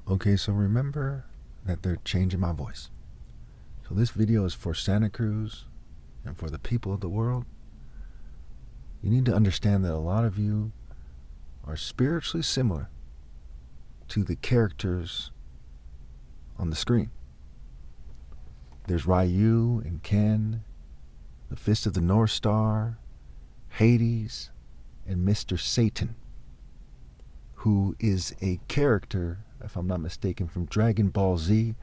Okay, so remember that they're changing my voice. So this video is for Santa Cruz and for the people of the world. You need to understand that a lot of you are spiritually similar to the characters on the screen. There's Ryu and Ken, the Fist of the North Star, Hades, and Mr. Satan, who is a character, if I'm not mistaken, from Dragon Ball Z,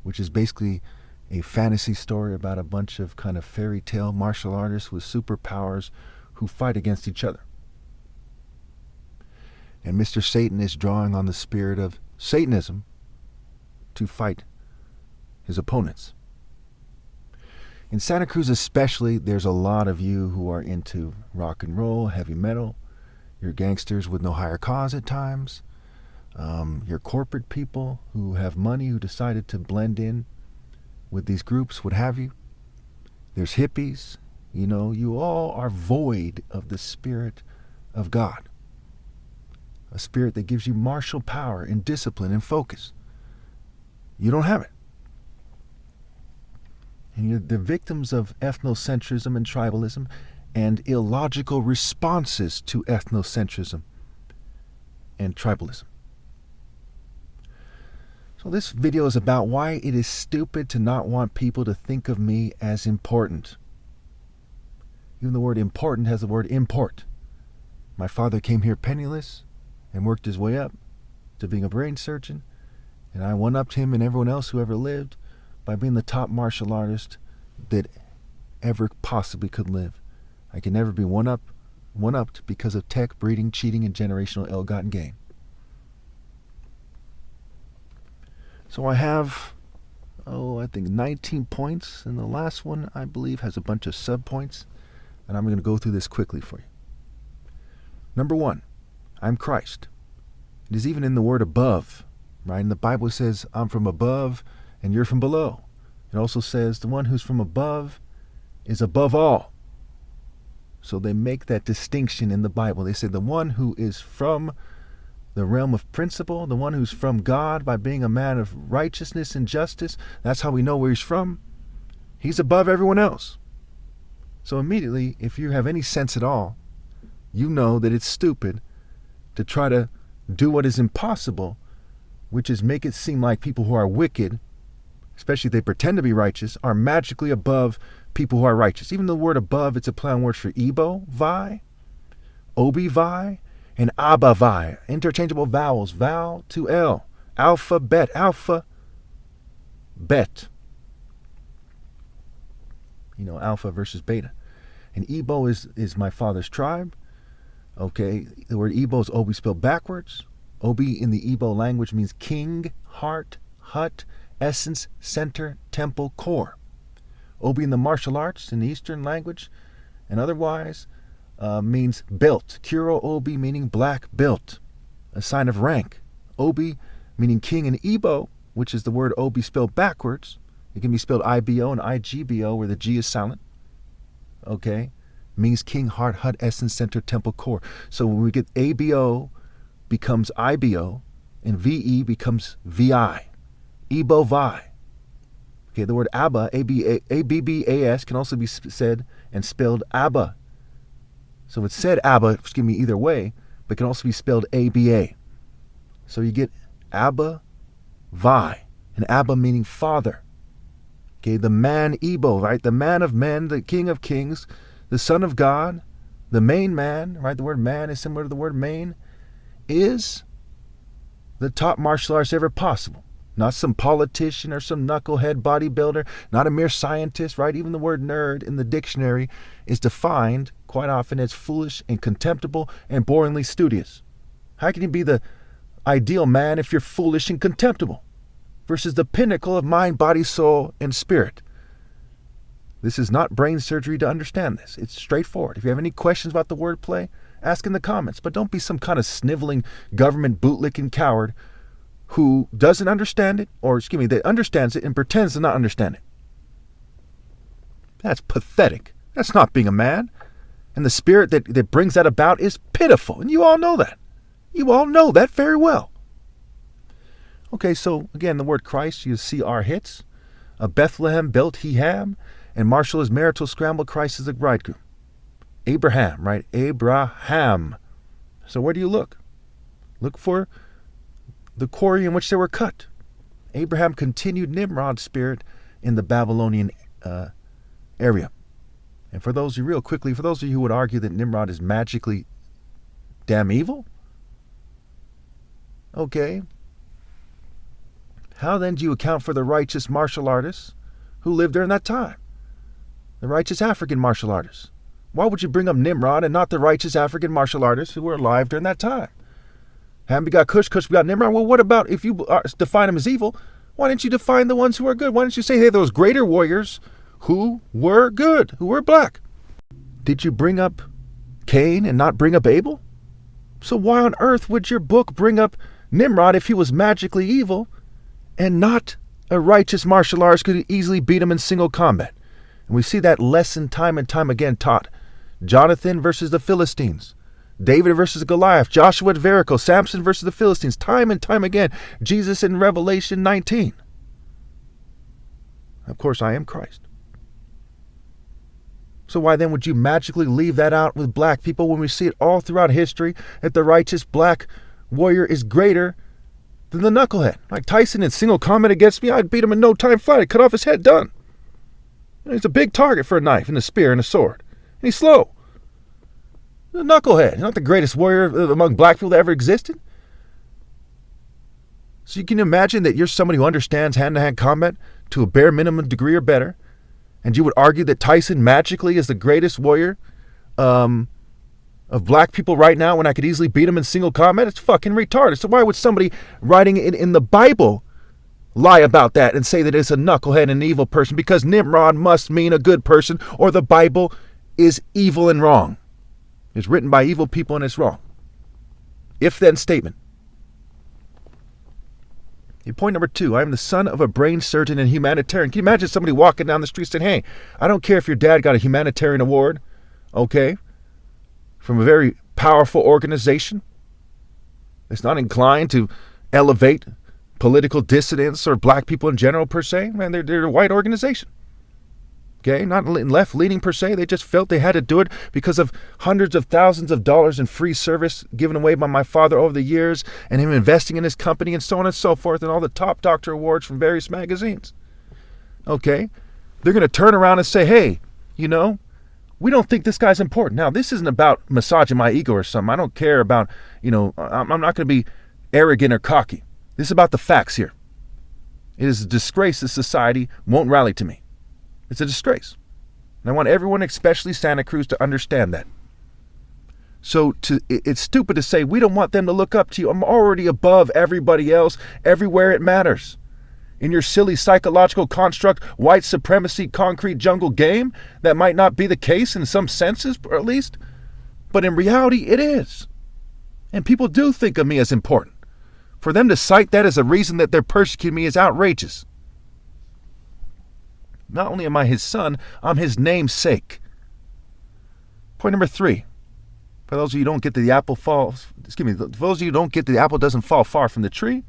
which is basically a fantasy story about a bunch of kind of fairy tale martial artists with superpowers who fight against each other. And Mr. Satan is drawing on the spirit of Satanism to fight his opponents. In Santa Cruz especially, there's a lot of you who are into rock and roll, heavy metal. You're gangsters with no higher cause at times. You're corporate people who have money who decided to blend in with these groups, what have you. There's hippies. You know, you all are void of the Spirit of God. A spirit that gives you martial power and discipline and focus. You don't have it. And you're the victims of ethnocentrism and tribalism and illogical responses to ethnocentrism and tribalism. So this video is about why it is stupid to not want people to think of me as important. Even the word important has the word import. My father came here penniless and worked his way up to being a brain surgeon, and I one-upped him and everyone else who ever lived by being the top martial artist that ever possibly could live. I can never be one-upped because of tech, breeding, cheating, and generational ill-gotten gain. So I have, I think 19 points, and the last one, I believe, has a bunch of sub-points, and I'm going to go through this quickly for you. Number 1, I'm Christ. It is even in the word above, right? And the Bible says, I'm from above and you're from below. It also says the one who's from above is above all. So they make that distinction in the Bible. They say the one who is from the realm of principle, the one who's from God by being a man of righteousness and justice, that's how we know where he's from. He's above everyone else. So immediately, if you have any sense at all, you know that it's stupid to try to do what is impossible, which is make it seem like people who are wicked, especially if they pretend to be righteous, are magically above people who are righteous. Even the word above, it's a play on words for Ebo, Vi, Obi, Vi, and Abba, Vi. Interchangeable vowels, vowel to L. Alphabet, alpha, bet. You know, alpha versus beta. And Ebo is my father's tribe. Okay, the word Ebo is Obi spelled backwards. Obi in the Ebo language means king, heart, hut, essence, center, temple, core. Obi in the martial arts in the Eastern language and otherwise means belt. Kuro Obi meaning black belt, a sign of rank. Obi meaning king in Ebo, which is the word Obi spelled backwards. It can be spelled IBO and IGBO where the G is silent. Okay, means king, heart, hut, essence, center, temple, core. So when we get ABO becomes IBO and VE becomes VI. Ebo Vi. Okay, the word Abba, ABBAS, can also be said and spelled Abba. So it's said Abba, either way, but can also be spelled ABA. So you get Abba Vi, and Abba meaning father. Okay, the man Ebo, right? The man of men, the king of kings, the son of God, the main man, right? The word man is similar to the word main, is the top martial artist ever possible. Not some politician or some knucklehead bodybuilder, not a mere scientist, right? Even the word nerd in the dictionary is defined quite often as foolish and contemptible and boringly studious. How can you be the ideal man if you're foolish and contemptible versus the pinnacle of mind, body, soul, and spirit? This is not brain surgery to understand this. It's straightforward. If you have any questions about the wordplay, ask in the comments. But don't be some kind of sniveling government bootlicking coward who doesn't understand it, or that understands it and pretends to not understand it. That's pathetic. That's not being a man. And the spirit that brings that about is pitiful. And you all know that. You all know that very well. Okay, so again, the word Christ, you see our hits. A Bethlehem built he Ham, and Marshall is marital scramble, Christ is the bridegroom. Abraham, right? Abraham. So where do you look? Look for the quarry in which they were cut. Abraham continued Nimrod's spirit in the Babylonian area. And for those of you, real quickly, for those of you who would argue that Nimrod is magically damn evil, okay, how then do you account for the righteous martial artists who lived during that time? The righteous African martial artists. Why would you bring up Nimrod and not the righteous African martial artists who were alive during that time? Ham begot Cush, Cush begot Nimrod. Well, what about if you define them as evil? Why didn't you define the ones who are good? Why didn't you say, hey, those greater warriors who were good, who were black? Did you bring up Cain and not bring up Abel? So why on earth would your book bring up Nimrod if he was magically evil and not a righteous martial artist could easily beat him in single combat? And we see that lesson time and time again taught. Jonathan versus the Philistines. David versus Goliath. Joshua at Jericho. Samson versus the Philistines. Time and time again. Jesus in Revelation 19. Of course, I am Christ. So why then would you magically leave that out with black people when we see it all throughout history that the righteous black warrior is greater than the knucklehead? Like Tyson in single combat against me, I'd beat him in no time flat. I'd cut off his head, done. He's a big target for a knife and a spear and a sword. And he's slow. The knucklehead. He's not the greatest warrior among black people that ever existed. So you can imagine that you're somebody who understands hand-to-hand combat to a bare minimum degree or better, and you would argue that Tyson magically is the greatest warrior of black people right now when I could easily beat him in single combat? It's fucking retarded. So why would somebody writing it in the Bible lie about that and say that it's a knucklehead and an evil person? Because Nimrod must mean a good person, or the Bible is evil and wrong. It's written by evil people and it's wrong. If-then statement. Point number 2, I am the son of a brain surgeon and humanitarian. Can you imagine somebody walking down the street saying, hey, I don't care if your dad got a humanitarian award, okay, from a very powerful organization that's not inclined to elevate political dissidents or black people in general per se. Man, they're a white organization. Okay, not left-leaning per se. They just felt they had to do it because of hundreds of thousands of dollars in free service given away by my father over the years, and him investing in his company and so on and so forth, and all the top doctor awards from various magazines. Okay, they're going to turn around and say, hey, you know, we don't think this guy's important. Now, this isn't about massaging my ego or something. I don't care about, you know, I'm not going to be arrogant or cocky. This is about the facts here. It is a disgrace that society won't rally to me. It's a disgrace. And I want everyone, especially Santa Cruz, to understand that. So it's stupid to say we don't want them to look up to you. I'm already above everybody else everywhere it matters. In your silly psychological construct, white supremacy, concrete jungle game, that might not be the case in some senses, or at least. But in reality, it is. And people do think of me as important. For them to cite that as a reason that they're persecuting me is outrageous. Not only am I his son, I'm his namesake. Point number 3. For those of you who don't get that the apple falls, for those of you who don't get that the apple doesn't fall far from the tree,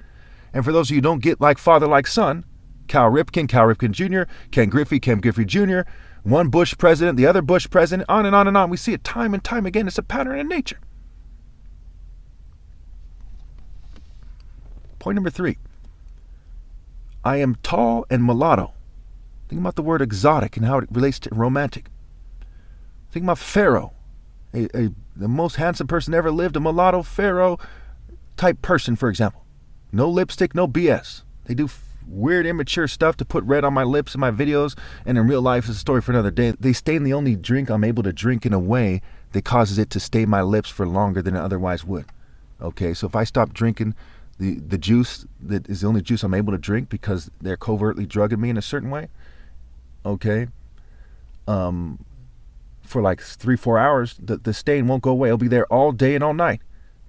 and for those of you who don't get like father, like son, Cal Ripken Jr., Ken Griffey Jr., one Bush president, the other Bush president, on and on and on. We see it time and time again. It's a pattern in nature. Point number 3. I am tall and mulatto. Think about the word exotic and how it relates to romantic. Think about Pharaoh, the most handsome person ever lived, a mulatto Pharaoh type person, for example. No lipstick, no BS. They do weird, immature stuff to put red on my lips in my videos, and in real life, it's a story for another day. They stain the only drink I'm able to drink in a way that causes it to stain my lips for longer than it otherwise would. Okay, so if I stop drinking the juice that is the only juice I'm able to drink because they're covertly drugging me in a certain way, okay, for like 3-4 hours, the stain won't go away. It'll be there all day and all night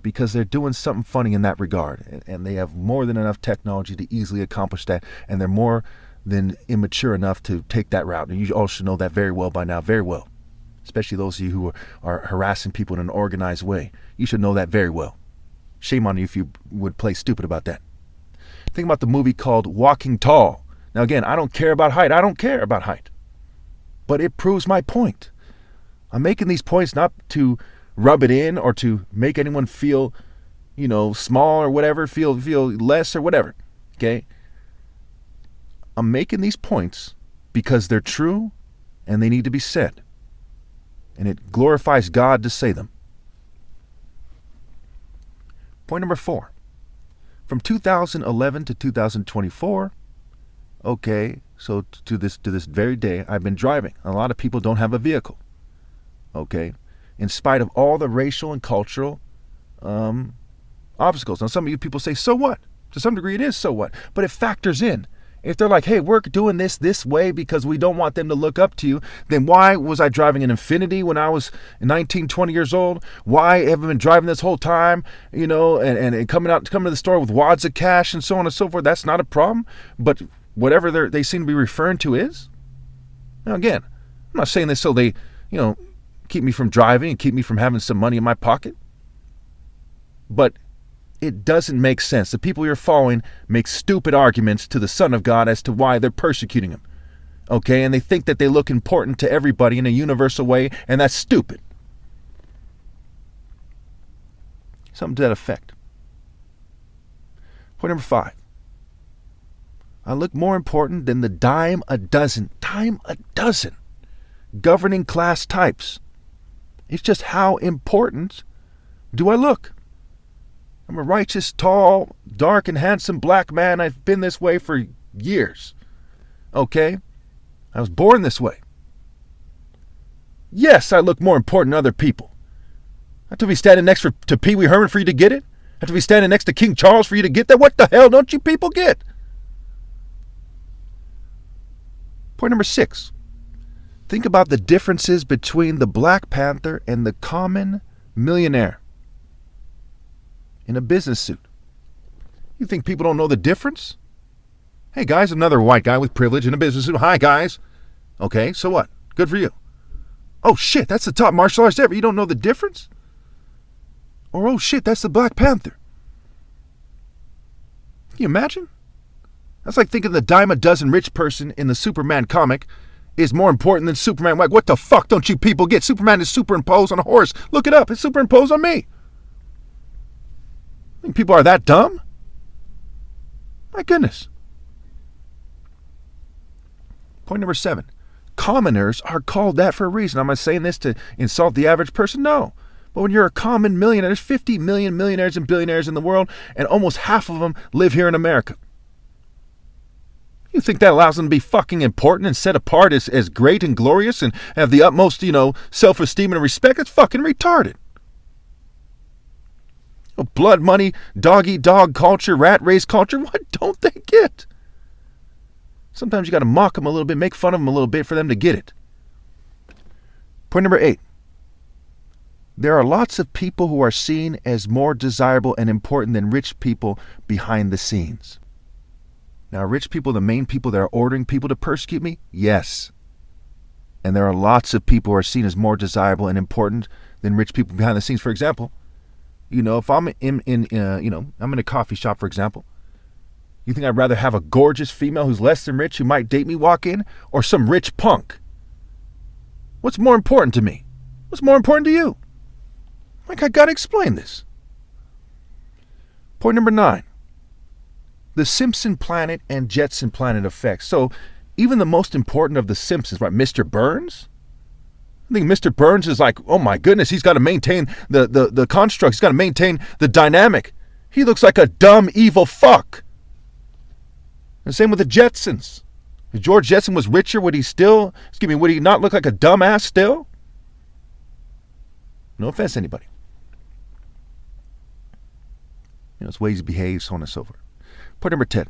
because they're doing something funny in that regard. And they have more than enough technology to easily accomplish that. And they're more than immature enough to take that route. And you all should know that very well by now, very well. Especially those of you who are harassing people in an organized way. You should know that very well. Shame on you if you would play stupid about that. Think about the movie called Walking Tall. Now again, I don't care about height. I don't care about height. But it proves my point. I'm making these points not to rub it in or to make anyone feel, small or whatever, feel less or whatever. Okay? I'm making these points because they're true and they need to be said. And it glorifies God to say them. Point number 4. From 2011 to 2024, okay, so to this very day, I've been driving. A lot of people don't have a vehicle. Okay, in spite of all the racial and cultural obstacles. Now, some of you people say, so what? To some degree, it is so what, but it factors in. If they're like, hey, we're doing this way because we don't want them to look up to you, then why was I driving an Infiniti when I was 19, 20 years old? Why have I been driving this whole time, and coming to the store with wads of cash and so on and so forth? That's not a problem. But whatever they seem to be referring to is. Now, again, I'm not saying this so they, keep me from driving and keep me from having some money in my pocket. But it doesn't make sense. The people you're following make stupid arguments to the Son of God as to why they're persecuting him. Okay? And they think that they look important to everybody in a universal way, and that's stupid. Something to that effect. Point number 5. I look more important than the dime a dozen governing class types. It's just how important do I look? I'm a righteous, tall, dark, and handsome black man. I've been this way for years. Okay? I was born this way. Yes, I look more important than other people. I have to be standing next to Pee Wee Herman for you to get it? I have to be standing next to King Charles for you to get that? What the hell don't you people get? Point number 6. Think about the differences between the Black Panther and the common millionaire in a business suit. You think people don't know the difference? Hey guys, another white guy with privilege in a business suit. Hi guys. Okay, so what? Good for you. Oh shit, that's the top martial artist ever. You don't know the difference? Or oh shit, that's the Black Panther. Can you imagine? That's like thinking the dime a dozen rich person in the Superman comic is more important than Superman. Like, what the fuck don't you people get? Superman is superimposed on a horse. Look it up. It's superimposed on me. Think people are that dumb? My goodness. Point number 7. Commoners are called that for a reason. Am I saying this to insult the average person? No. But when you're a common millionaire, there's 50 million millionaires and billionaires in the world, and almost half of them live here in America. You think that allows them to be fucking important and set apart as great and glorious and have the utmost, self-esteem and respect? It's fucking retarded. Blood money, dog-eat-dog culture, rat race culture, what don't they get? Sometimes you got to mock them a little bit, make fun of them a little bit for them to get it. Point number 8. There are lots of people who are seen as more desirable and important than rich people behind the scenes. Now, are rich people the main people that are ordering people to persecute me? Yes. And there are lots of people who are seen as more desirable and important than rich people behind the scenes. For example, if I'm I'm in a coffee shop, for example, you think I'd rather have a gorgeous female who's less than rich who might date me walk in, or some rich punk? What's more important to me? What's more important to you? Like, I gotta explain this. Point number 9. The Simpson planet and Jetson planet effect. So, even the most important of the Simpsons, right, Mr. Burns? I think Mr. Burns is like, oh my goodness, he's got to maintain the construct. He's got to maintain the dynamic. He looks like a dumb, evil fuck. And same with the Jetsons. If George Jetson was richer, would he not look like a dumbass still? No offense to anybody. It's ways he behaves, so on and so forth. Point number 10.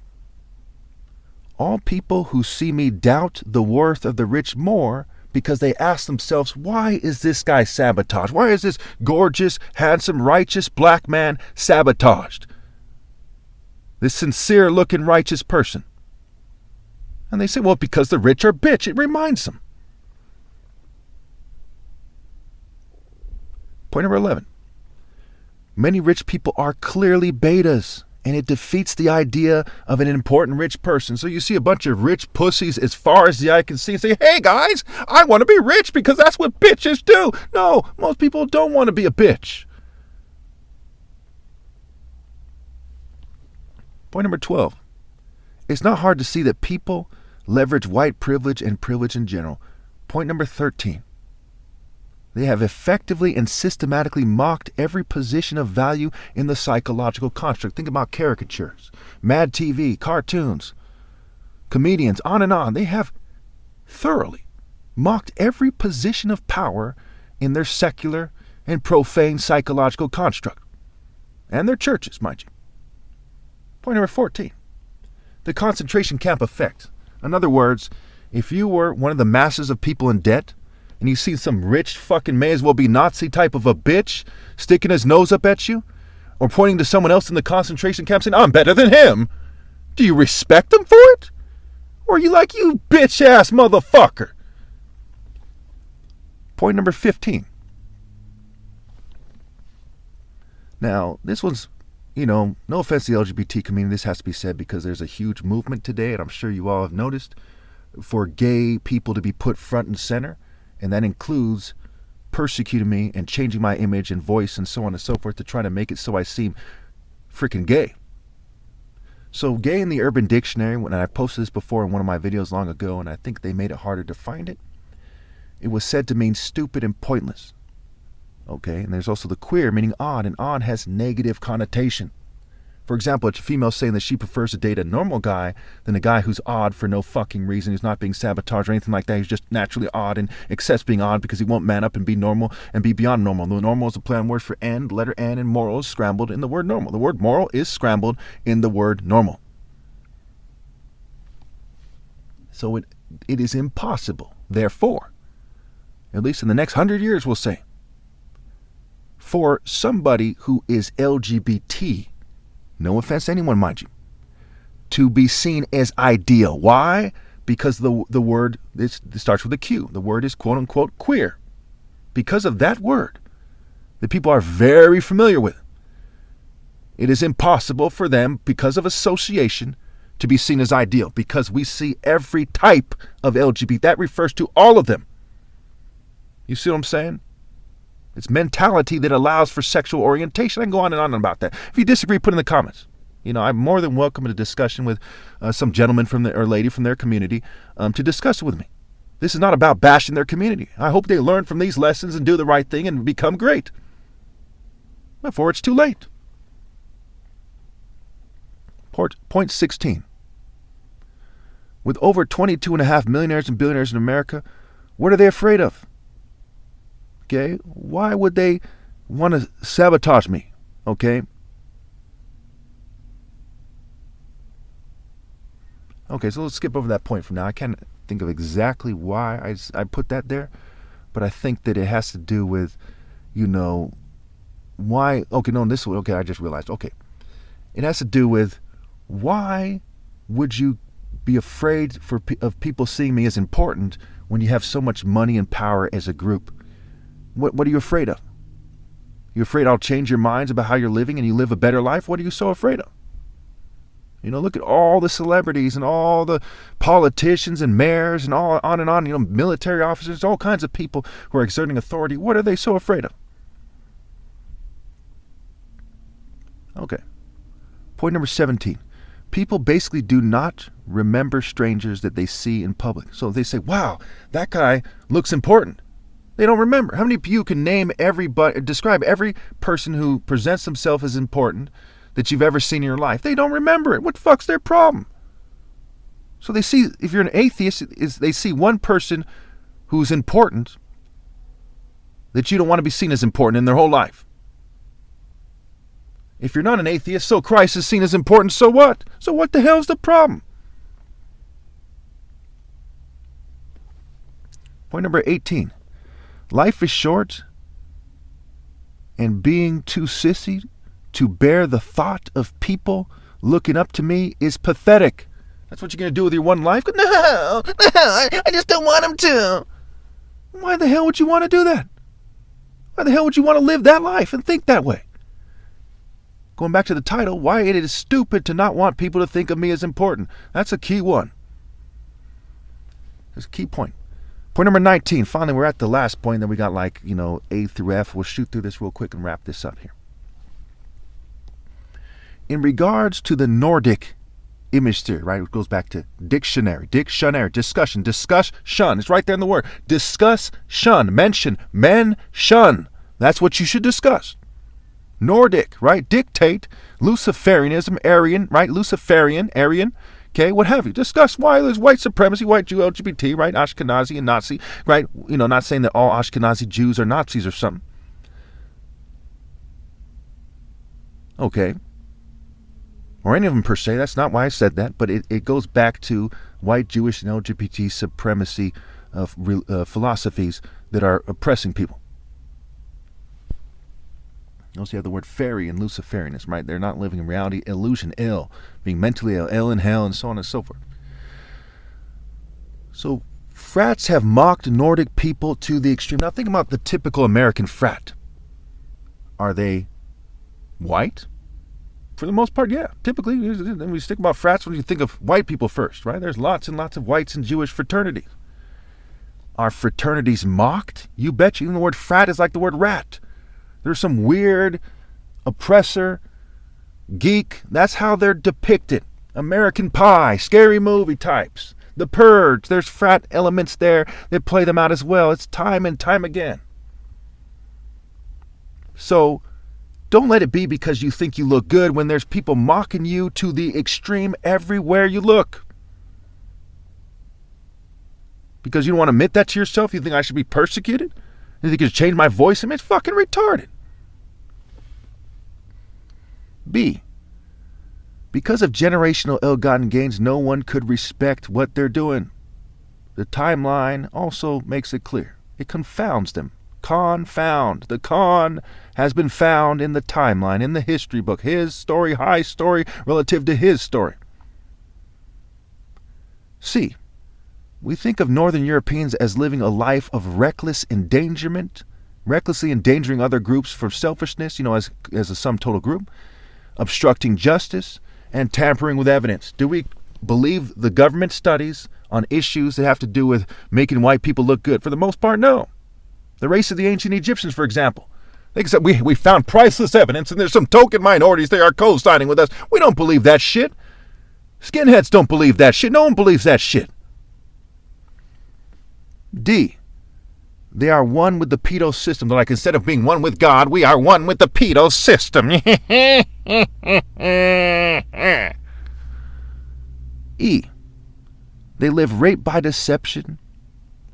All people who see me doubt the worth of the rich more because they ask themselves, why is this guy sabotaged? Why is this gorgeous, handsome, righteous black man sabotaged? This sincere-looking righteous person. And they say, well, because the rich are bitch. It reminds them. Point number 11. Many rich people are clearly betas and it defeats the idea of an important rich person. So you see a bunch of rich pussies as far as the eye can see and say, hey guys, I want to be rich because that's what bitches do. No, most people don't want to be a bitch. Point number 12. It's not hard to see that people leverage white privilege and privilege in general. Point number 13. They have effectively and systematically mocked every position of value in the psychological construct. Think about caricatures, Mad TV, cartoons, comedians, on and on. They have thoroughly mocked every position of power in their secular and profane psychological construct. And their churches, mind you. Point number 14. The concentration camp effect. In other words, if you were one of the masses of people in debt, and you see some rich fucking may as well be Nazi type of a bitch sticking his nose up at you, or pointing to someone else in the concentration camp saying, I'm better than him, do you respect them for it? Or are you like, you bitch ass motherfucker? Point number 15. Now, this one's, no offense to the LGBT community, this has to be said because there's a huge movement today, and I'm sure you all have noticed, for gay people to be put front and center. And that includes persecuting me and changing my image and voice and so on and so forth to try to make it so I seem freaking gay. So gay in the Urban Dictionary, when I posted this before in one of my videos long ago, and I think they made it harder to find it, it was said to mean stupid and pointless. Okay, and there's also the queer, meaning odd, and odd has negative connotation. For example, it's a female saying that she prefers to date a normal guy than a guy who's odd for no fucking reason, who's not being sabotaged or anything like that. He's just naturally odd and accepts being odd because he won't man up and be normal and be beyond normal. The normal is a play on words for end, letter N, and moral is scrambled in the word normal. The word moral is scrambled in the word normal. So it is impossible, therefore, at least in the next 100 years, we'll say, for somebody who is LGBT, no offense to anyone, mind you, to be seen as ideal. Why? Because the word, it starts with a Q. The word is quote unquote queer. Because of that word that people are very familiar with, it is impossible for them, because of association, to be seen as ideal. Because we see every type of LGBT. That refers to all of them. You see what I'm saying? It's mentality that allows for sexual orientation. I can go on and on about that. If you disagree, put in the comments. I'm more than welcome in a discussion with some gentleman or lady from their community to discuss it with me. This is not about bashing their community. I hope they learn from these lessons and do the right thing and become great before it's too late. Point 16. With over 22.5 millionaires and billionaires in America, what are they afraid of? Okay, why would they want to sabotage me? Okay. Okay, so let's skip over that point for now. I can't think of exactly why I put that there, but I think that it has to do with, why. Okay, no, this way. Okay, I just realized. Okay, it has to do with why would you be afraid of people seeing me as important when you have so much money and power as a group? What are you afraid of? You afraid I'll change your minds about how you're living and you live a better life? What are you so afraid of? Look at all the celebrities and all the politicians and mayors and all on and on, military officers, all kinds of people who are exerting authority. What are they so afraid of? Okay. Point number 17. People basically do not remember strangers that they see in public. So they say, wow, that guy looks important. They don't remember. How many of you can describe every person who presents themselves as important that you've ever seen in your life? They don't remember it. What the fuck's their problem? So they see, if you're an atheist, they see one person who's important that you don't want to be seen as important in their whole life. If you're not an atheist, so Christ is seen as important, so what? So what the hell's the problem? Point number 18. Life is short, and being too sissy to bear the thought of people looking up to me is pathetic. That's what you're going to do with your one life? No, I just don't want them to. Why the hell would you want to do that? Why the hell would you want to live that life and think that way? Going back to the title, why it is stupid to not want people to think of me as important. That's a key one. That's a key point. Point number 19. Finally, we're at the last point. Then we got like, A through F. We'll shoot through this real quick and wrap this up here. In regards to the Nordic image theory, right? It goes back to dictionary, discussion. It's right there in the word. Discuss, shun, mention, men, shun. That's what you should discuss. Nordic, right? Dictate, Luciferianism, Aryan, right? Luciferian, Aryan, okay, what have you. Discuss why there's white supremacy, white Jew, LGBT, right? Ashkenazi and Nazi, right? Not saying that all Ashkenazi Jews are Nazis or something. Okay. Or any of them per se. That's not why I said that. But it goes back to white Jewish and LGBT supremacy of philosophies that are oppressing people. You also have the word fairy and Luciferianism, right? They're not living in reality, illusion, ill, being mentally ill in hell, and so on and so forth. So frats have mocked Nordic people to the extreme. Now think about the typical American frat. Are they white? For the most part, yeah. Typically, when we think about frats, when you think of white people first, right? There's lots and lots of whites in Jewish fraternities. Are fraternities mocked? You bet you. Even the word frat is like the word rat. There's some weird oppressor, geek. That's how they're depicted. American Pie, scary movie types. The Purge, there's frat elements there. They play them out as well. It's time and time again. So don't let it be because you think you look good when there's people mocking you to the extreme everywhere you look. Because you don't want to admit that to yourself? You think I should be persecuted? You think you should change my voice? I mean, it's fucking retarded. B. Because of generational ill-gotten gains, no one could respect what they're doing. The timeline also makes it clear. It confounds them. Confound. The con has been found in the timeline, in the history book. His story, high story, relative to his story. C. We think of Northern Europeans as living a life of reckless endangerment, recklessly endangering other groups for selfishness, as a sum total group, obstructing justice, and tampering with evidence. Do we believe the government studies on issues that have to do with making white people look good? For the most part, no. The race of the ancient Egyptians, for example. They said, we found priceless evidence, and there's some token minorities they are co-signing with us. We don't believe that shit. Skinheads don't believe that shit. No one believes that shit. D. They are one with the pedo system. They're like, instead of being one with God, we are one with the pedo system. E. They live rape by deception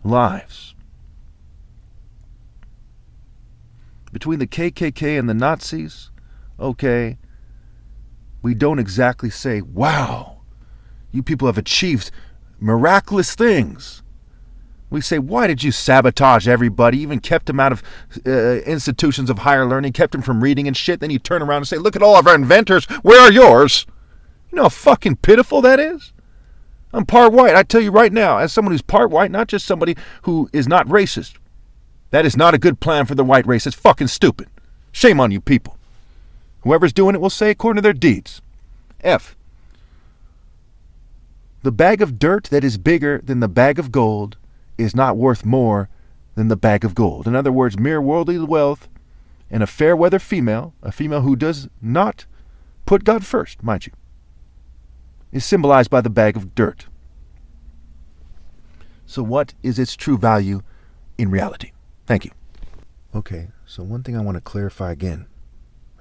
lives. Between the KKK and the Nazis, okay, we don't exactly say, wow, you people have achieved miraculous things. We say, why did you sabotage everybody? Even kept them out of institutions of higher learning, kept them from reading and shit. Then you turn around and say, look at all of our inventors. Where are yours? You know how fucking pitiful that is? I'm part white. I tell you right now, as someone who's part white, not just somebody who is not racist, that is not a good plan for the white race. It's fucking stupid. Shame on you people. Whoever's doing it will say according to their deeds. F. The bag of dirt that is bigger than the bag of gold is not worth more than the bag of gold. In other words, mere worldly wealth and a fair weather female, a female who does not put God first, mind you, is symbolized by the bag of dirt. So what is its true value in reality? Thank you. Okay, so one thing I want to clarify again.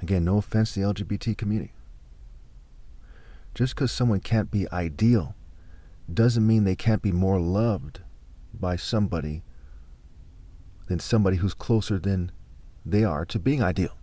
Again, no offense to the LGBT community. Just because someone can't be ideal doesn't mean they can't be more loved by somebody than somebody who's closer than they are to being ideal.